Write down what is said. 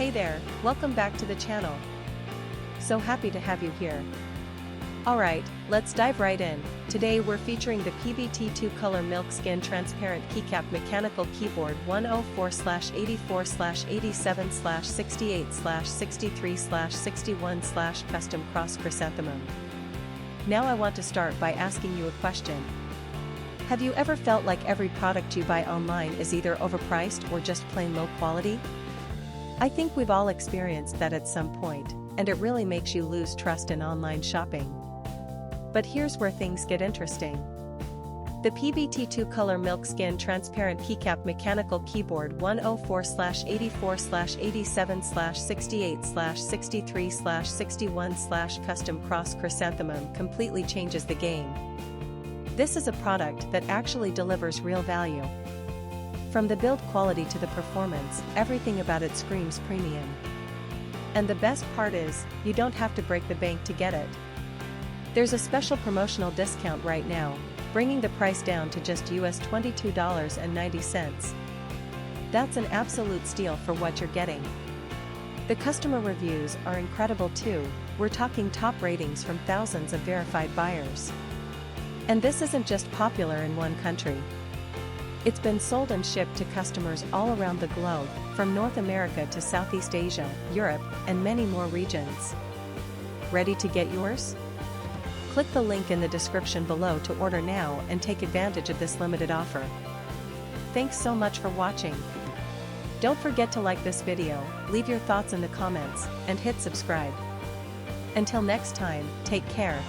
Hey there, welcome back to the channel. So happy to have you here. Alright, let's dive right in. Today we're featuring the PBT 2-color milk skin transparent keycap mechanical keyboard 104/84/87/68/63/61/ custom cross chrysanthemum. Now I want to start by asking you a question. Have you ever felt like every product you buy online is either overpriced or just plain low quality? I think we've all experienced that at some point, and it really makes you lose trust in online shopping. But here's where things get interesting. The PBT 2-color milk skin transparent keycap mechanical keyboard 104/84/87/68/63/61/ custom cross chrysanthemum completely changes the game. This is a product that actually delivers real value. From the build quality to the performance, everything about it screams premium. And the best part is, you don't have to break the bank to get it. There's a special promotional discount right now, bringing the price down to just US $22.90. That's an absolute steal for what you're getting. The customer reviews are incredible too, we're talking top ratings from thousands of verified buyers. And this isn't just popular in one country. It's been sold and shipped to customers all around the globe, from North America to Southeast Asia, Europe, and many more regions. Ready to get yours? Click the link in the description below to order now and take advantage of this limited offer. Thanks so much for watching. Don't forget to like this video, leave your thoughts in the comments, and hit subscribe. Until next time, take care.